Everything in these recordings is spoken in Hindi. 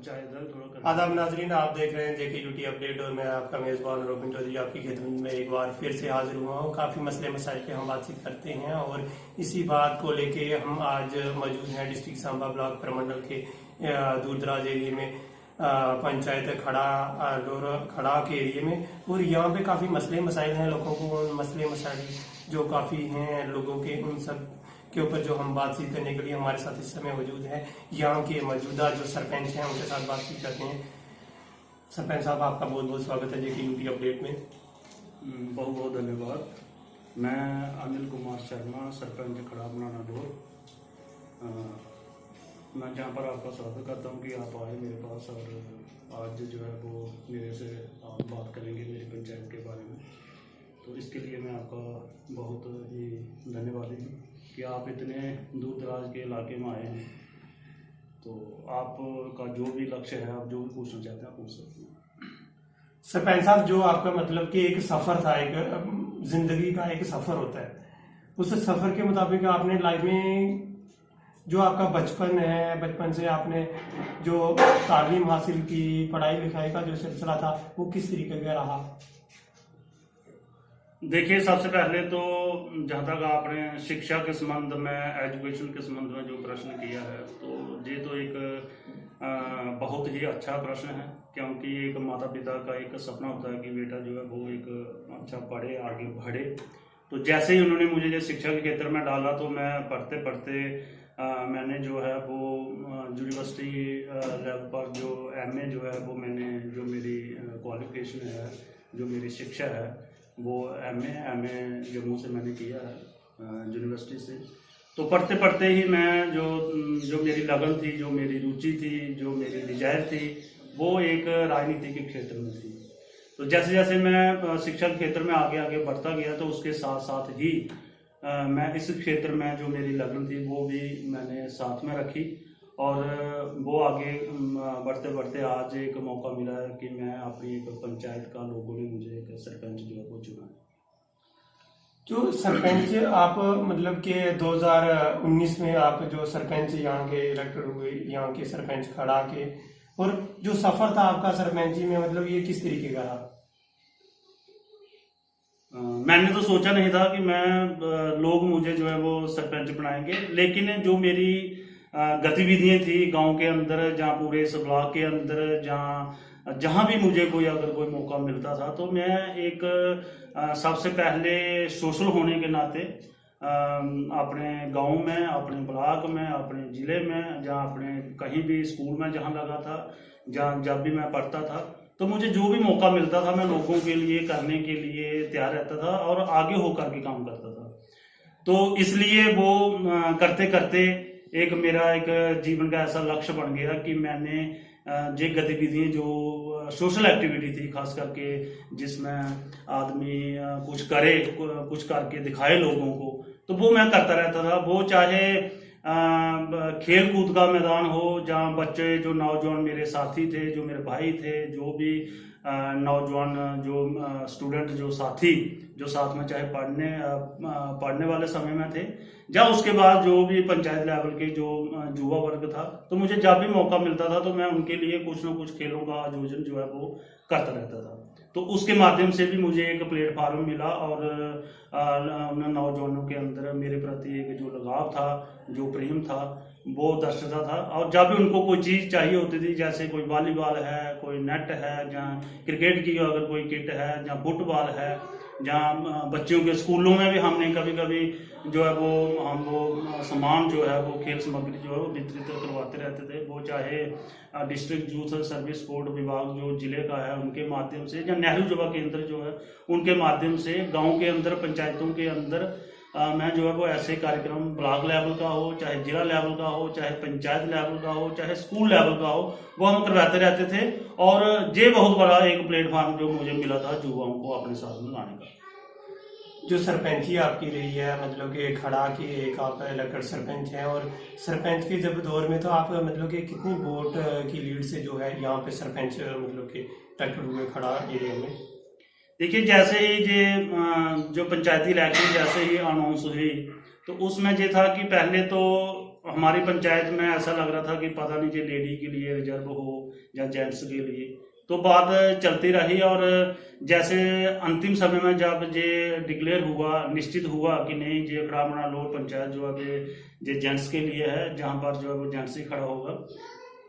आदाब नाजरीन, आप देख रहे हैं जेके यूटी अपडेट और मैं आपका मेज़बान रोबिन चौधरी आपकी खिदमत में एक बार फिर से हाजिर हुआ हूँ। काफ़ी मसले मसाइल पे हम बातचीत करते हैं और इसी बात को लेके हम आज मौजूद हैं डिस्ट्रिक्ट सांबा ब्लॉक प्रमंडल के दूर दराज एरिए में, पंचायत खड़ा के एरिए में। और यहाँ पे काफ़ी मसले मसाइल हैं लोगों को, मसले मसाइल जो काफ़ी हैं लोगों के, उन सब के ऊपर जो हम बातचीत करने के लिए हमारे साथ इस समय मौजूद है यहाँ के मौजूदा जो सरपंच हैं उनके साथ बातचीत करते हैं। सरपंच साहब, आपका बहुत बहुत स्वागत है जेके यूटी अपडेट में। बहुत बहुत धन्यवाद। मैं अनिल कुमार शर्मा, सरपंच खड़ा बनाना डोर। मैं जहाँ पर आपका स्वागत करता हूँ कि आप आए मेरे पास और आज जो है वो मेरे से आप बात करेंगे मेरी पंचायत के बारे में। तो इसके लिए मैं आपका बहुत ही धन्यवादी हूँ कि आप इतने दूर दराज के इलाके में आए हैं। तो आपका जो भी लक्ष्य है, आप जो भी पूछना चाहते हैं आप पूछ सकते हैं। सरपंच साहब, जो आपका मतलब कि एक सफर था, एक जिंदगी का एक सफर होता है, उस सफर के मुताबिक आपने लाइफ में जो आपका बचपन है, बचपन से आपने जो तालीम हासिल की, पढ़ाई लिखाई का जो सिलसिला था वो किस तरीके का रहा? देखिए, सबसे पहले तो जहाँ तक आपने शिक्षा के संबंध में, एजुकेशन के संबंध में जो प्रश्न किया है, तो ये तो एक बहुत ही अच्छा प्रश्न है, क्योंकि एक माता पिता का एक सपना होता है कि बेटा जो है वो एक अच्छा पढ़े, आगे बढ़े। तो जैसे ही उन्होंने मुझे ये शिक्षा के क्षेत्र में डाला तो मैं पढ़ते पढ़ते मैंने जो है वो यूनिवर्सिटी लेवल पर जो एमए जो है वो मैंने, जो मेरी क्वालिफिकेशन है, जो मेरी शिक्षा है वो एमए जम्मू से मैंने किया है यूनिवर्सिटी से। तो पढ़ते पढ़ते ही मैं जो मेरी लगन थी, जो मेरी रुचि थी, जो मेरी डिजायर थी, वो एक राजनीति के क्षेत्र में थी। तो जैसे जैसे मैं शिक्षा के क्षेत्र में आगे आगे बढ़ता गया तो उसके साथ साथ ही मैं इस क्षेत्र में जो मेरी लगन थी वो भी मैंने साथ में रखी और वो आगे बढ़ते बढ़ते आज एक मौका मिला है कि मैं अपनी एक पंचायत का, लोगों ने मुझे एक सरपंच जो है वो चुना है। जो सरपंच आप मतलब कि 2019 में आप जो सरपंच यहाँ के इलेक्टेड हुए, यहाँ के सरपंच खड़ा के, और जो सफर था आपका सरपंची में, मतलब ये किस तरीके का रहा? मैंने तो सोचा नहीं था कि मैं लोग मुझे जो है वो सरपंच बनाएंगे, लेकिन जो मेरी गतिविधियां थी गांव के अंदर, जहाँ पूरे इस ब्लॉक के अंदर, जहाँ भी मुझे अगर कोई मौका मिलता था तो मैं एक सबसे पहले सोशल होने के नाते अपने गांव में, अपने ब्लॉक में, अपने ज़िले में, जहाँ अपने कहीं भी स्कूल में जहाँ लगा था, जहाँ जब भी मैं पढ़ता था, तो मुझे जो भी मौका मिलता था मैं लोगों के लिए करने के लिए तैयार रहता था और आगे होकर के काम करता था। तो इसलिए वो करते करते एक मेरा एक जीवन का ऐसा लक्ष्य बन गया कि मैंने ये गतिविधियाँ जो सोशल एक्टिविटी थी, खास करके जिसमें आदमी कुछ करे, कुछ करके दिखाए लोगों को, तो वो मैं करता रहता था। वो चाहे खेल कूद का मैदान हो, जहाँ बच्चे, जो नौजवान मेरे साथी थे, जो मेरे भाई थे, जो भी नौजवान जो स्टूडेंट, जो साथी, जो साथ में चाहे पढ़ने वाले समय में थे, या उसके बाद जो भी पंचायत लेवल के जो युवा वर्ग था, तो मुझे जब भी मौका मिलता था तो मैं उनके लिए कुछ ना कुछ खेलों का आयोजन जो है वो करता रहता था। तो उसके माध्यम से भी मुझे एक प्लेटफार्म मिला और उन नौजवानों के अंदर मेरे प्रति एक जो लगाव था, जो प्रेम था, वो दर्शाता था। और जब भी उनको कोई चीज़ चाहिए होती थी, जैसे कोई वॉलीबॉल है, कोई नेट है, जहाँ क्रिकेट की अगर कोई किट है, जहाँ फुटबॉल है, जहाँ बच्चों के स्कूलों में भी हमने कभी कभी जो है वो सामान जो है वो खेल सामग्री जो है वो वितरित करवाते रहते थे। वो चाहे डिस्ट्रिक्ट यूथ सर्विस बोर्ड विभाग जो जिले का है उनके माध्यम से, या नेहरू युवा केंद्र जो है उनके माध्यम से, गांव के अंदर, पंचायतों के अंदर मैं जो है वो ऐसे कार्यक्रम ब्लॉक लेवल का हो, चाहे जिला लेवल का हो, चाहे पंचायत लेवल का हो, चाहे स्कूल लेवल का हो, वो हम करवाते रहते थे। और ये बहुत बड़ा एक प्लेटफॉर्म जो मुझे मिला था युवाओं को अपने साथ में लाने का। जो सरपंची आपकी रही है, मतलब कि खड़ा की एक आप इलेक्टेड सरपंच हैं, और सरपंच के जब दौर में तो आप मतलब कि कितनी वोट की लीड से जो है यहाँ पे सरपंच मतलब कि इलेक्टेड हुए खड़ा एरिया में? देखिए, जैसे ही ये जो पंचायती इलेक्शन जैसे ही अनाउंस हुई, तो उसमें ये था कि पहले तो हमारी पंचायत में ऐसा लग रहा था कि पता नहीं ये लेडी के लिए रिजर्व हो या जेंट्स के लिए, तो बात चलती रही। और जैसे अंतिम समय में जब ये डिक्लेयर हुआ, निश्चित हुआ कि नहीं ये खड़ामना लोर पंचायत जो है ये जेंट्स के लिए है, जहाँ पर जो है वो जेंट्स ही खड़ा होगा,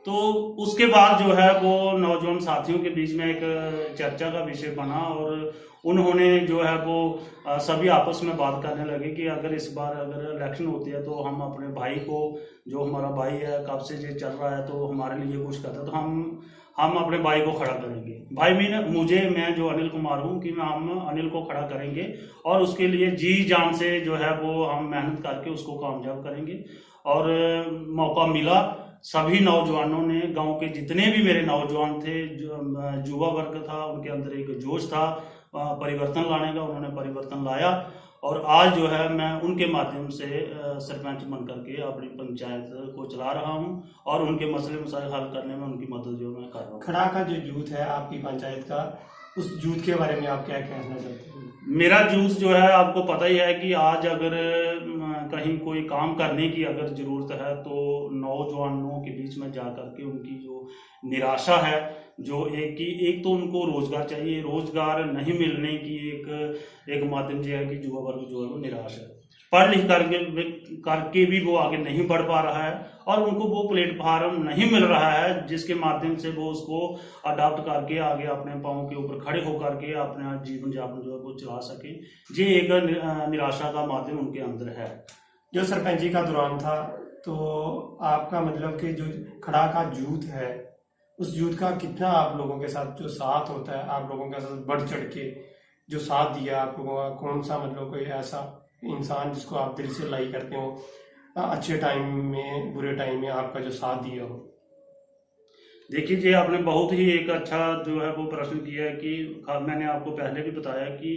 तो उसके बाद जो है वो नौजवान साथियों के बीच में एक चर्चा का विषय बना और उन्होंने जो है वो सभी आपस में बात करने लगे कि अगर इस बार अगर इलेक्शन होती है तो हम अपने भाई को, जो हमारा भाई है कब से ये चल रहा है तो हमारे लिए कुछ करता है, तो हम अपने भाई को खड़ा करेंगे। भाई मैं जो अनिल कुमार हूँ कि हम अनिल को खड़ा करेंगे और उसके लिए जी जान से जो है वो हम मेहनत करके उसको कामयाब करेंगे। और मौका मिला, सभी नौजवानों ने, गांव के जितने भी मेरे नौजवान थे, जो युवा वर्ग था, उनके अंदर एक जोश था परिवर्तन लाने का, उन्होंने परिवर्तन लाया। और आज जो है मैं उनके माध्यम से सरपंच बन करके अपनी पंचायत को चला रहा हूं और उनके मसले मसाइल हल करने में उनकी मदद जो मैं कर रहा हूं। खड़ा का जो यूथ है आपकी पंचायत का, उस यूथ के बारे में आप क्या कहना चाहते हैं? मेरा जूस जो है आपको पता ही है कि आज अगर कहीं कोई काम करने की अगर जरूरत है तो नौजवानों के बीच में जा करके उनकी जो निराशा है, जो एक तो उनको रोजगार चाहिए, रोजगार नहीं मिलने की एक माध्यम जो है कि युवा वर्ग जो है वो निराश है, पढ़ लिख करके भी वो आगे नहीं बढ़ पा रहा है और उनको वो प्लेटफार्म नहीं मिल रहा है जिसके माध्यम से वो उसको अडॉप्ट करके आगे अपने पाँव के ऊपर खड़े होकर के अपना जीवन यापन जो है वो चला सके। ये एक निराशा का माध्यम उनके अंदर है। जो सरपंची का दौरान था तो आपका मतलब कि जो खड़ा का यूथ है, उस यूथ का कितना आप लोगों के साथ जो साथ होता है, आप लोगों के साथ बढ़ चढ़ के जो साथ दिया आप लोगों का, कौन सा मतलब कोई ऐसा इंसान जिसको आप दिल से लाई करते हो, अच्छे टाइम में बुरे टाइम में आपका जो साथ दिया हो? देखिए जी, आपने बहुत ही एक अच्छा जो है वो प्रश्न किया है कि मैंने आपको पहले भी बताया कि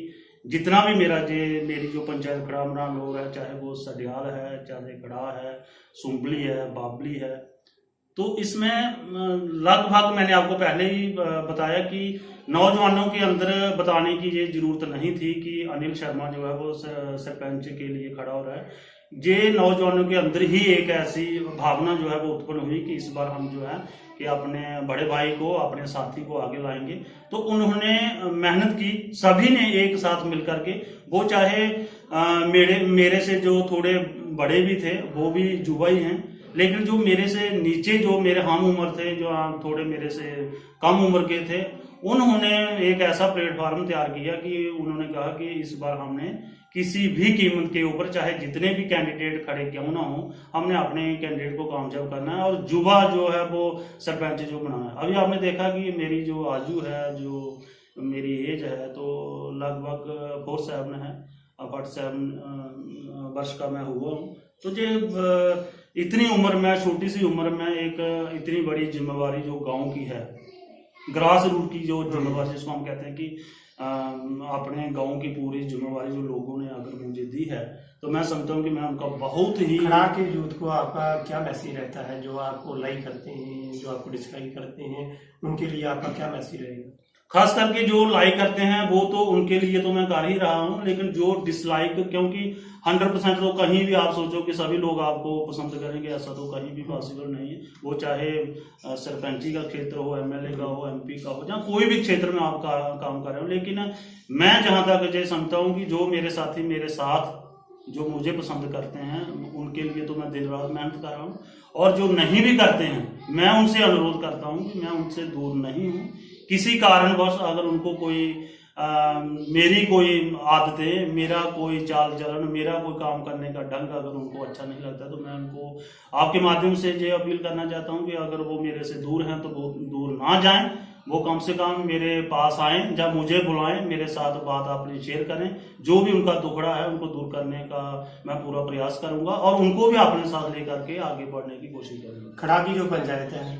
जितना भी मेरी जो पंचायत खड़ामना लोग है, चाहे वो सडियाल है, चाहे खड़ा है, सुम्बली है, बाबली है, तो इसमें लगभग मैंने आपको पहले ही बताया कि नौजवानों के अंदर बताने की ये जरूरत नहीं थी कि अनिल शर्मा जो है वो सरपंच के लिए खड़ा हो रहा है। ये नौजवानों के अंदर ही एक ऐसी भावना जो है वो उत्पन्न हुई कि इस बार हम जो है कि अपने बड़े भाई को, अपने साथी को आगे लाएंगे। तो उन्होंने मेहनत की, सभी ने एक साथ मिलकर के, वो चाहे मेरे से जो थोड़े बड़े भी थे वो भी युवा ही हैं, लेकिन जो मेरे से नीचे जो मेरे हम उम्र थे, जो थोड़े मेरे से कम उम्र के थे, उन्होंने एक ऐसा प्लेटफॉर्म तैयार किया कि उन्होंने कहा कि इस बार हमने किसी भी कीमत के ऊपर, चाहे जितने भी कैंडिडेट खड़े क्यों ना हो, हमने अपने कैंडिडेट को कामयाब करना है और युवा जो है वो सरपंच जो बनाना है। अभी आपने देखा कि मेरी जो आजू है, जो मेरी एज है, तो लगभग 47 है, 47 वर्ष का मैं हुआ हूँ। तो ये इतनी उम्र में, छोटी सी उम्र में एक इतनी बड़ी जिम्मेवारी जो गांव की है, ग्रास रूट की जो जिम्मेवारी जिसको हम कहते हैं कि अपने गांव की पूरी जिम्मेवारी जो लोगों ने अगर मुझे दी है, तो मैं समझता हूँ कि मैं उनका बहुत ही। खड़ा के यूथ को आपका क्या मैसेज रहता है? जो आपको लाइक करते हैं, जो आपको डिसलाइक करते हैं, उनके लिए आपका क्या मैसेज रहेगा? खास करके जो लाइक करते हैं वो तो उनके लिए तो मैं कर ही रहा हूं, लेकिन जो डिसलाइक, क्योंकि 100% तो कहीं भी आप सोचो कि सभी लोग आपको पसंद करेंगे, ऐसा तो कहीं भी पॉसिबल नहीं है। वो चाहे सरपंची का क्षेत्र हो, एमएलए का हो, एमपी का हो, या कोई भी क्षेत्र में आप काम कर रहे हो। लेकिन मैं जहां तक ये समझता हूँ कि जो मेरे साथी मेरे साथ जो मुझे पसंद करते हैं, उनके लिए तो मैं दिन रात मेहनत कर रहा हूँ, और जो नहीं भी करते हैं मैं उनसे अनुरोध करता हूँ कि मैं उनसे दूर नहीं हूँ। किसी कारणवश अगर उनको कोई मेरी कोई आदतें, मेरा कोई चाल चलन, मेरा कोई काम करने का ढंग अगर उनको अच्छा नहीं लगता, तो मैं उनको आपके माध्यम से ये अपील करना चाहता हूँ कि अगर वो मेरे से दूर हैं तो वो दूर ना जाएं, वो कम से कम मेरे पास आएं, जब मुझे बुलाएं, मेरे साथ बात अपनी शेयर करें, जो भी उनका दुखड़ा है उनको दूर करने का मैं पूरा प्रयास करूंगा और उनको भी अपने साथ लेकर के आगे बढ़ने की कोशिश करूंगा। खड़ा की जो पंचायत है,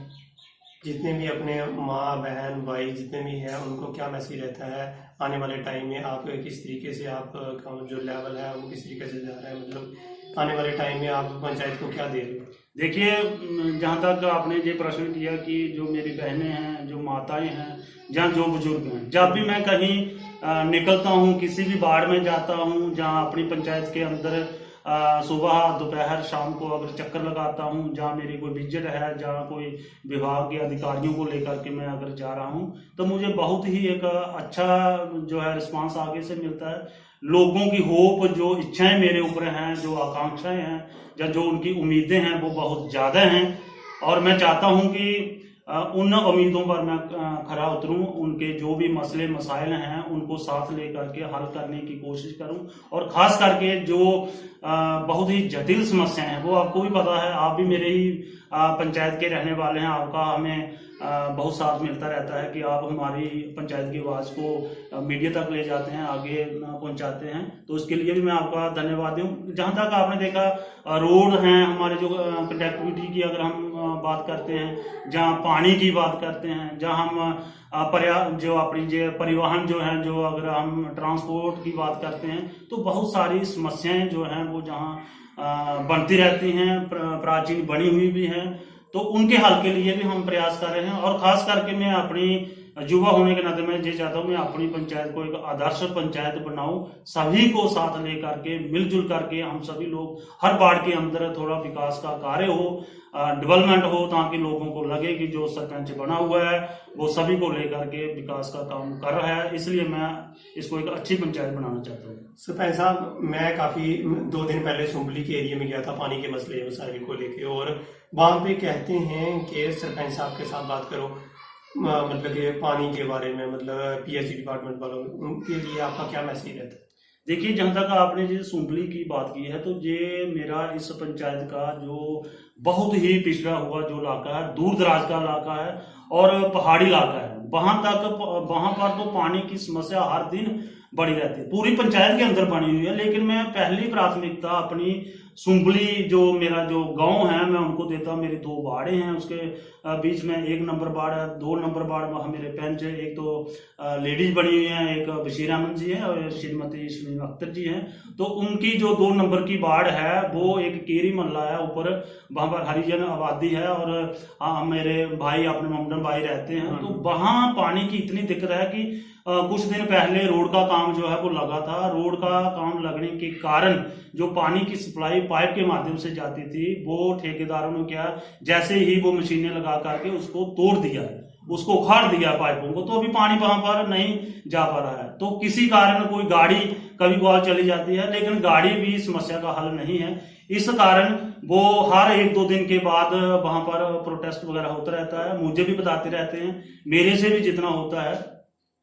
जितने भी अपने माँ बहन भाई जितने भी हैं, उनको क्या मैसेज रहता है आने वाले टाइम में? आप किस तरीके से आपका जो लेवल है वो किस तरीके से जा रहा है, मतलब आने वाले टाइम में आप पंचायत को क्या दे रहे हो? देखिए, जहाँ तक आपने ये प्रश्न किया कि जो मेरी बहनें हैं, जो माताएं हैं, जहाँ जो बुजुर्ग हैं, जब भी मैं कहीं निकलता हूँ, किसी भी वार्ड में जाता हूँ, जहाँ अपनी पंचायत के अंदर सुबह दोपहर शाम को अगर चक्कर लगाता हूँ, जहाँ मेरी कोई विजिट है, जहाँ कोई विभाग के अधिकारियों को लेकर के मैं अगर जा रहा हूँ, तो मुझे बहुत ही एक अच्छा जो है रिस्पांस आगे से मिलता है। लोगों की होप, जो इच्छाएं मेरे ऊपर हैं, जो आकांक्षाएं हैं या जो उनकी उम्मीदें हैं, वो बहुत ज़्यादा हैं और मैं चाहता हूँ कि उन उम्मीदों पर मैं खरा उतरूं, उनके जो भी मसले मसाइल हैं उनको साथ लेकर के हल करने की कोशिश करूं और खास करके जो बहुत ही जटिल समस्याएं हैं, वो आपको भी पता है, आप भी मेरे ही पंचायत के रहने वाले हैं, आपका हमें बहुत साथ मिलता रहता है कि आप हमारी पंचायत की आवाज़ को मीडिया तक ले जाते हैं, आगे पहुंचाते हैं, तो उसके लिए भी मैं आपका धन्यवाद दूं। जहां तक आपने देखा रोड हैं हमारे, जो कनेक्टिविटी की अगर हम बात करते हैं, जहां पानी की बात करते हैं, जहां हम जो अपनी जो परिवहन जो है, जो अगर हम ट्रांसपोर्ट की बात करते हैं, तो बहुत सारी समस्याएं जो हैं वो जहां बनती रहती हैं, प्राचीन बनी हुई भी हैं, तो उनके हल के लिए भी हम प्रयास कर रहे हैं। और खास करके मैं अपनी युवा होने के नाते मैं ये चाहता हूँ मैं अपनी पंचायत को एक आदर्श पंचायत बनाऊं, सभी को साथ लेकर के मिलजुल करके हम सभी लोग हर वार्ड के अंदर थोड़ा विकास का कार्य हो, डेवलपमेंट हो, ताकि लोगों को लगे कि जो सरपंच बना हुआ है वो सभी को लेकर के विकास का काम कर रहा है। इसलिए मैं इसको एक अच्छी पंचायत बनाना चाहता हूँ। सरपंच साहब, मैं काफी 2 दिन पहले सुम्बली के एरिया में गया था पानी के मसले मसाइल को लेके, और वहां पे कहते हैं कि सरपंच साहब के साथ बात करो, मतलब कि पानी के बारे में, मतलब पीएचई डिपार्टमेंट वालों, उनके लिए आपका क्या मैसेज रहता है? देखिए, जहां तक आपने जो सुम्बली की बात की है, तो ये मेरा इस पंचायत का जो बहुत ही पिछड़ा हुआ जो इलाका है, दूर दराज का इलाका है और पहाड़ी इलाका है, वहां पर तो पानी की समस्या हर दिन बड़ी रहती है, पूरी पंचायत के अंदर बनी हुई है। लेकिन मैं पहली प्राथमिकता अपनी सुम्बली जो मेरा जो गांव है मैं उनको देता हूँ। मेरी 2 वार्डे हैं, उसके बीच में 1 नंबर वार्ड है, 2 नंबर वार्ड वहाँ मेरे पंच है, एक तो लेडीज बनी हुई हैं, एक बशीर अहमद जी है और श्रीमती शमीम अख्तर जी हैं। तो उनकी जो 2 नंबर की वार्ड है वो एक केरी मोहल्ला है, ऊपर वहाँ पर हरिजन आबादी है और मेरे भाई अपने ममडन भाई रहते हैं। तो वहाँ पानी की इतनी दिक्कत है कि कुछ दिन पहले रोड का काम जो है वो लगा था। रोड का काम लगने के कारण जो पानी की सप्लाई पाइप के माध्यम से जाती थी, वो ठेकेदारों ने क्या, जैसे ही वो मशीनें लगा करके उसको तोड़ दिया, उसको उखाड़ दिया पाइपों को, तो अभी पानी वहां पर नहीं जा पा रहा है। तो किसी कारण कोई गाड़ी कभी कभार चली जाती है, लेकिन गाड़ी भी समस्या का हल नहीं है। इस कारण वो हर 1-2 दिन के बाद वहां पर प्रोटेस्ट वगैरह होता रहता है, मुझे भी बताते रहते हैं, मेरे से भी जितना होता है।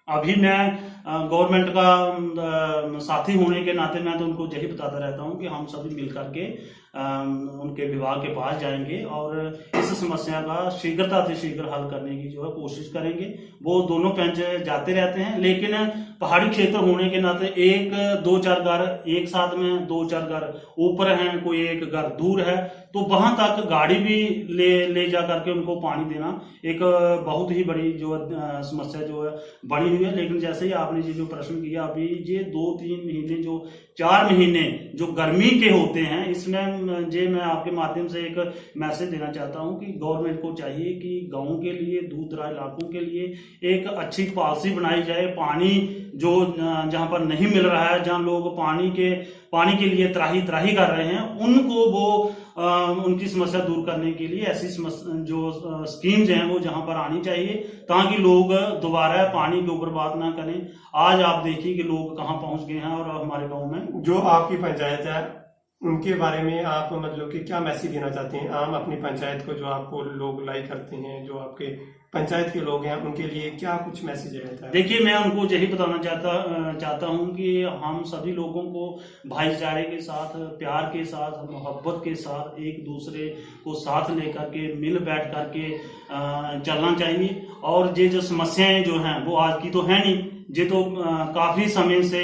अभी मैं गवर्नमेंट का साथी होने के नाते मैं तो उनको यही बताता रहता हूँ कि हम सभी मिल करके उनके विभाग के पास जाएंगे और इस समस्या का शीघ्रता से शीघ्र हल करने की जो है कोशिश करेंगे। वो दोनों पंच जाते रहते हैं, लेकिन पहाड़ी क्षेत्र होने के नाते 1-2-4 घर एक साथ में, 2-4 घर ऊपर हैं, कोई एक घर दूर है, तो वहां तक गाड़ी भी ले जा करके उनको पानी देना एक बहुत ही बड़ी जो समस्या जो है बनी हुई है। लेकिन जैसे ही आपने जो प्रश्न किया, अभी ये 2-3 महीने जो 4 महीने जो गर्मी के होते हैं, इसमें मैं आपके माध्यम से एक मैसेज देना चाहता हूं कि गवर्नमेंट को चाहिए कि गांव के लिए, दूर दराज इलाकों के लिए एक अच्छी पॉलिसी बनाई जाए। पानी जो जहां पर नहीं मिल रहा है, जहां लोग पानी के लिए त्राही कर रहे हैं, उनको वो उनकी समस्या दूर करने के लिए ऐसी जो स्कीम्स हैं वो जहां पर आनी चाहिए, ताकि लोग दोबारा पानी के ऊपर बात ना करें। आज आप देखिए कि लोग कहां पहुंच गए हैं। और हमारे गांव में जो आपकी पंचायत है, उनके बारे में आप मतलब कि क्या मैसेज देना चाहते हैं? आम अपनी पंचायत को जो आपको लोग लाइक करते हैं, जो आपके पंचायत के लोग हैं, उनके लिए क्या कुछ मैसेज रहता है? देखिए, मैं उनको यही बताना चाहता हूं कि हम सभी लोगों को भाईचारे के साथ, प्यार के साथ, मोहब्बत के साथ एक दूसरे को साथ लेकर के मिल बैठ करके चलना चाहिए। और ये जो समस्याएं जो हैं वो आज की तो है नहीं, ये तो काफी समय से,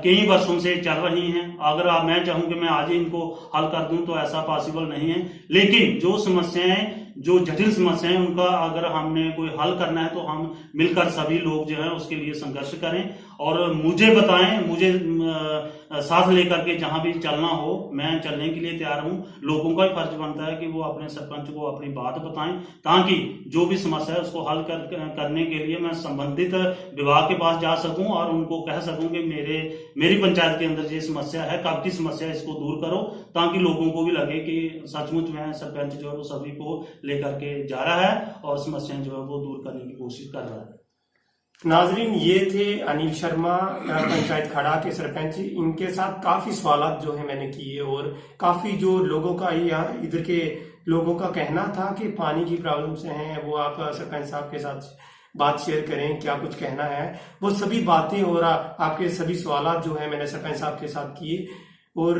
कई वर्षों से चल रही हैं। अगर मैं चाहूं कि मैं आज ही इनको हल कर दूं तो ऐसा पॉसिबल नहीं है। लेकिन जो समस्याएं, जो जटिल समस्याएं, उनका अगर हमने कोई हल करना है तो हम मिलकर सभी लोग जो है उसके लिए संघर्ष करें और मुझे बताएं, मुझे साथ लेकर के जहां भी चलना हो मैं चलने के लिए तैयार हूं। लोगों का भी फर्ज बनता है कि वो अपने सरपंच को अपनी बात बताएं, ताकि जो भी समस्या है उसको हल करने के लिए मैं संबंधित विभाग के पास जा सकूं और उनको कह सकूं कि मेरी पंचायत के अंदर ये समस्या है, कब की समस्या है, इसको दूर करो, ताकि लोगों को भी लगे कि सचमुच में सरपंच जो है वो सभी को लेकर के जा रहा है और समस्याएं जो है वो दूर करने की कोशिश कर रहा है। नाजरीन, ये थे अनिल शर्मा, पंचायत खड़ा के सरपंच। इनके साथ काफी सवालात जो है मैंने किए और काफी जो लोगों का यहाँ इधर के लोगों का कहना था कि पानी की प्रॉब्लम से हैं, वो आप सरपंच साहब के साथ बात शेयर करें, क्या कुछ कहना है, वो सभी बातें और आपके सभी सवालात जो है मैंने सरपंच साहब के साथ किए। और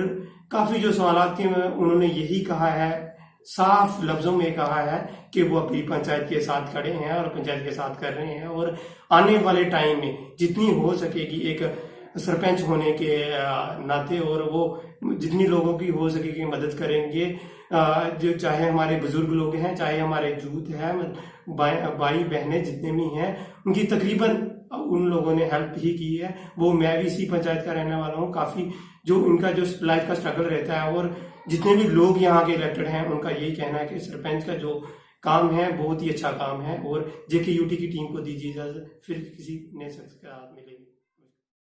काफी जो सवालात थे उन्होंने यही कहा है, साफ लफ्जों में कहा है कि वो अपनी पंचायत के साथ खड़े हैं और पंचायत के साथ कर रहे हैं और आने वाले टाइम में जितनी हो सकेगी एक सरपंच होने के नाते और वो जितनी लोगों की हो सकेगी मदद करेंगे। जो चाहे हमारे बुजुर्ग लोग हैं, चाहे हमारे यूथ है, भाई बहनें जितने भी हैं, उनकी तकरीबन उन लोगों ने हेल्प ही की है। वो मैं भी इसी पंचायत का रहने वाला हूँ। काफी जो उनका जो लाइफ का स्ट्रगल रहता है और जितने भी लोग यहाँ के इलेक्टेड हैं उनका यही कहना है कि सरपंच का जो काम है बहुत ही अच्छा काम है। और जेके यूटी की टीम को दीजिए इजाजत, फिर किसी नए शख्स के साथ मिलेंगे।